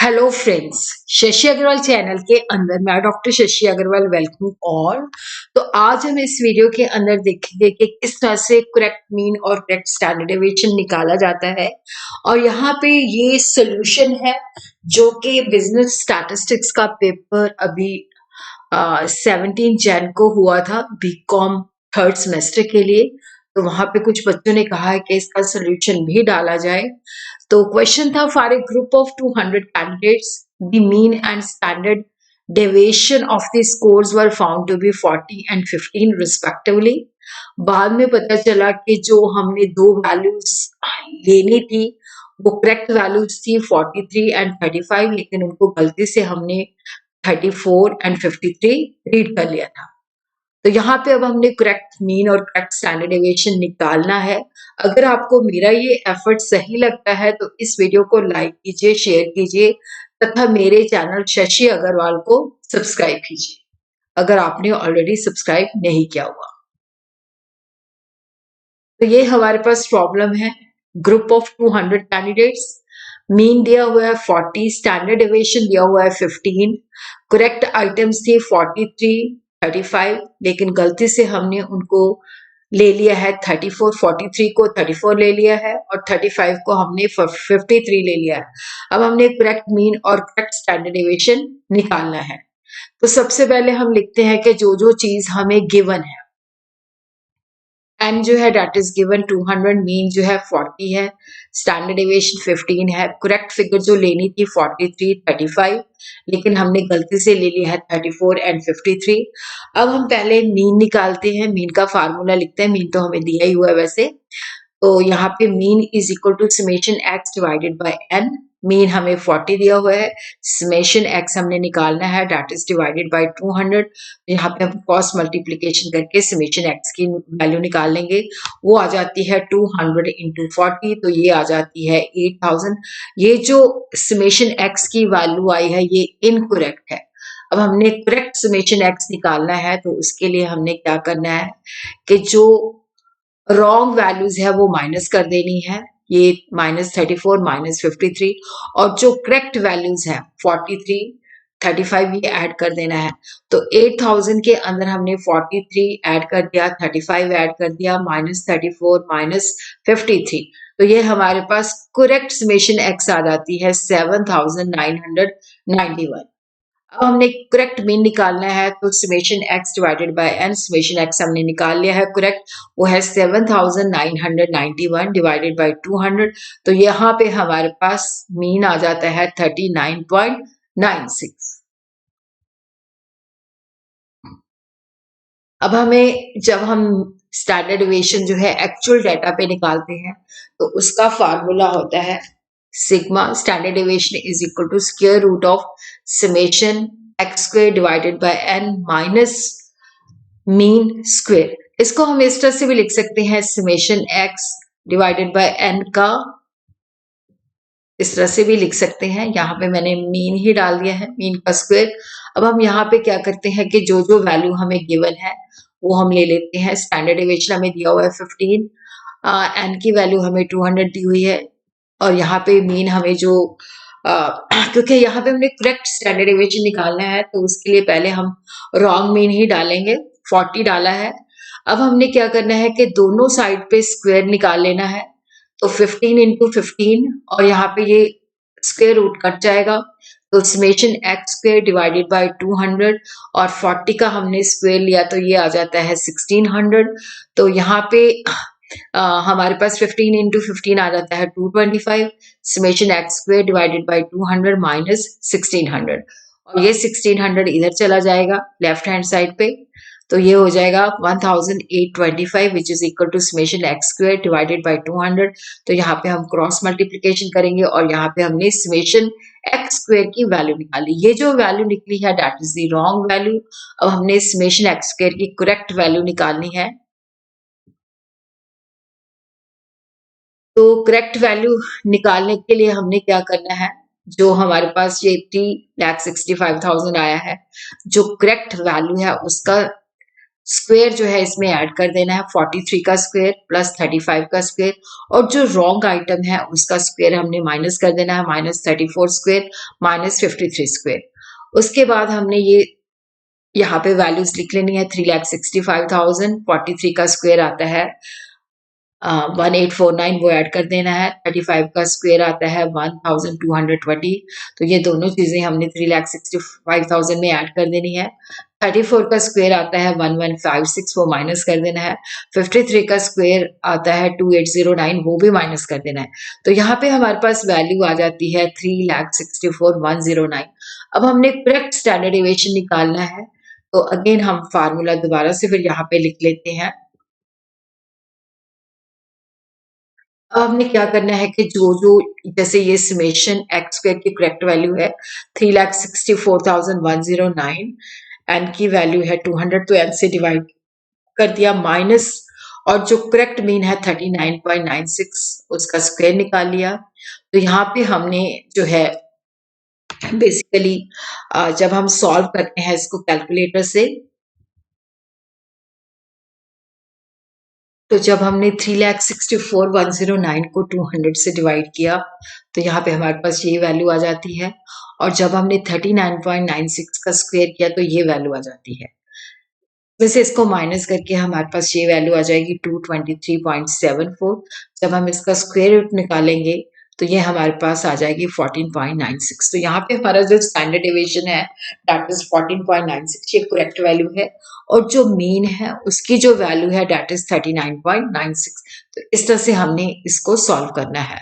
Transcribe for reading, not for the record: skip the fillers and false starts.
Hello friends, Shashi Agarwal channel के अंदर मैं doctor Shashi Agarwal welcome all. तो आज हम इस वीडियो के अंदर देखेंगे कि किस तरह से करेक्ट मीन और करेक्ट स्टैंडर्ड डेविएशन निकाला जाता है। और यहाँ पे ये सोल्यूशन है जो कि बिजनेस स्टैटिस्टिक्स का पेपर अभी 17 जैन को हुआ था बीकॉम थर्ड सेमेस्टर के लिए। तो वहां पे कुछ बच्चों ने कहा है कि इसका सोल्यूशन भी डाला जाए। तो क्वेश्चन था, for a group of 200 candidates the mean and standard deviation of the scores were found to be 40 and 15 respectively. बाद में पता चला कि जो हमने दो वैल्यूज लेनी थी वो करेक्ट वैल्यूज थी 43 एंड 35, लेकिन उनको गलती से हमने 34 एंड 53 रीड कर लिया था। तो यहाँ पे अब हमने करेक्ट मीन और करेक्ट स्टैंडर्ड डेविएशन निकालना है। अगर आपको मेरा ये एफर्ट सही लगता है तो इस वीडियो को लाइक कीजिए, शेयर कीजिए तथा मेरे चैनल शशि अग्रवाल को सब्सक्राइब कीजिए अगर आपने ऑलरेडी सब्सक्राइब नहीं किया हुआ। तो ये हमारे पास प्रॉब्लम है, ग्रुप ऑफ 200 कैंडिडेट्स, मीन दिया हुआ है 40, स्टैंडर्ड डेविएशन दिया हुआ है 15, करेक्ट आइटम्स थे 43, 35, लेकिन गलती से हमने उनको ले लिया है 34, 43 को 34 ले लिया है और 35 को हमने 53 ले लिया है। अब हमने करेक्ट मीन और करेक्ट स्टैंडर्ड डेविएशन निकालना है। तो सबसे पहले हम लिखते हैं कि जो जो चीज हमें गिवन है, एन जो है डेट इज गिवन 200, मीन जो है 40 है, स्टैंडर्ड डेविएशन 15 है, करेक्ट फिगर जो लेनी थी 43, 35, लेकिन हमने गलती से ले लिया है 34 एंड 53। अब हम पहले मीन निकालते हैं, मीन का फार्मूला लिखते हैं, मीन तो हमें दिया ही हुआ है वैसे। तो यहाँ पे mean is equal to summation x divided by n. Mean हमें 40 दिया हुआ है, समेशन एक्स हमने निकालना है, डेट इज डिवाइडेड बाय 200। यहाँ पे हम क्रॉस मल्टीप्लीकेशन करके समेशन एक्स की वैल्यू निकाल लेंगे। वो आ जाती है 200 इंटू 40, तो ये आ जाती है 8000। ये जो समेशन एक्स की वैल्यू आई है ये इनकरेक्ट है। अब हमने करेक्ट समेशन एक्स निकालना है, तो उसके लिए हमने क्या करना है कि जो रॉन्ग वैल्यूज है वो माइनस कर देनी है, ये -34 -53, और जो करेक्ट वैल्यूज है 43 35 ये ऐड कर देना है। तो 8000 के अंदर हमने 43 ऐड कर दिया, 35 ऐड कर दिया, -34 -53, तो ये हमारे पास करेक्ट समेशन एक्स आ जाती है 7991। अब हमने करेक्ट मीन निकालना है, तो summation x divided by n, summation x हमने निकाल लिया है करेक्ट, वो है 7991 डिवाइडेड बाय 200। तो यहाँ पे हमारे पास मीन आ जाता है 39.96। अब हमें जब हम स्टैंडर्ड डेविएशन जो है एक्चुअल डाटा पे निकालते हैं तो उसका फार्मूला होता है sigma standard deviation is equal to square root of summation x square divided by n minus mean square. इसको हम इस तरह से भी लिख सकते हैं, summation x divided by n का इस तरह से भी लिख सकते हैं। यहाँ पे मैंने मीन ही डाल दिया है, मीन का स्क्वायर। अब हम यहाँ पे क्या करते हैं कि जो जो वैल्यू हमें गिवन है वो हम ले लेते हैं। स्टैंडर्ड डेविएशन हमें दिया हुआ है 15, एन की वैल्यू हमें 200 दी हुई है, और यहाँ पे मीन हमें जो क्योंकि यहाँ पे हमने करेक्ट स्टैंडर्ड डेविएशन निकालना है तो उसके लिए पहले हम रॉन्ग मीन ही डालेंगे, 40 डाला है। अब हमने क्या करना है कि दोनों साइड पे स्क्वायर निकाल लेना है, तो 15 इंटू 15, और यहाँ पे ये स्क्वायर रूट कट जाएगा, तो summation x square divided by 200, और 40 का हमने स्क्वायर लिया तो ये आ जाता है 1600। तो यहाँ पे हमारे पास 15 इंटू 15 आ जाता है 225, summation x square divided by 200 minus 1600, और ये 1600 इधर चला जाएगा लेफ्ट हैंड साइड पे, तो ये हो जाएगा 1825 which is equal to summation x square divided by 200। तो यहाँ पे हम क्रॉस मल्टीप्लिकेशन करेंगे और यहाँ पे हमने समेशन एक्स स्क्वायर की वैल्यू निकाली। ये जो वैल्यू निकली है that is the wrong value. अब हमने समेशन एक्स स्क्वायर की करेक्ट वैल्यू निकालनी है। तो करेक्ट वैल्यू निकालने के लिए हमने क्या करना है, जो हमारे पास ये 3,65,000 आया है, जो करेक्ट वैल्यू है उसका स्क्वेयर जो है इसमें ऐड कर देना है 43 का स्क्वेयर प्लस 35 का स्क्वेयर, और जो रॉन्ग आइटम है उसका स्क्वेयर हमने माइनस कर देना है, -34 स्क्वेयर -53 स्क्वेयर। उसके बाद हमने ये यहाँ पे वैल्यूज लिख लेनी है। 3,65,000, 43 का स्क्वेयर आता है 1849, वो ऐड कर देना है। 35 का स्क्वेयर आता है 1220, तो ये दोनों चीजें हमने 3,65,000 में ऐड कर देनी है। 34 का स्क्वेयर आता है 1156, वो माइनस कर देना है। 53 का स्क्वेयर आता है 2809, वो भी माइनस कर देना है। तो यहाँ पे हमारे पास वैल्यू आ जाती है 3,64,109। अब हमने करेक्ट स्टैंडर्ड डेविएशन निकालना है, तो अगेन हम फार्मूला दोबारा से फिर यहाँ पे लिख लेते हैं। अब हमने क्या करना है कि जो जो जैसे ये समेशन एक्स स्क्वायर की करेक्ट वैल्यू है 3,64,109, एन की वैल्यू है 200, तो एन से डिवाइड कर दिया, माइनस और जो करेक्ट मीन है 39.96, उसका स्क्वायर निकाल लिया। तो यहाँ पे हमने जो है बेसिकली जब हम सॉल्व करते हैं इसको कैलकुलेटर से, तो जब हमने 3,64,109 को 200 से डिवाइड किया तो यहाँ पे हमारे पास ये वैल्यू आ जाती है, और जब हमने 39.96 का स्क्वायर किया तो ये वैल्यू आ जाती है। वैसे इसको माइनस करके हमारे पास ये वैल्यू आ जाएगी 223.74। जब हम इसका स्क्वायर रूट निकालेंगे तो ये हमारे पास आ जाएगी 14.96। तो यहाँ पे हमारा जो स्टैंडर्ड डेविएशन है दैट इज 14.96, ये करेक्ट वैल्यू है, और जो मीन है उसकी जो वैल्यू है दैट इज 39.96। तो इस तरह से हमने इसको सॉल्व करना है।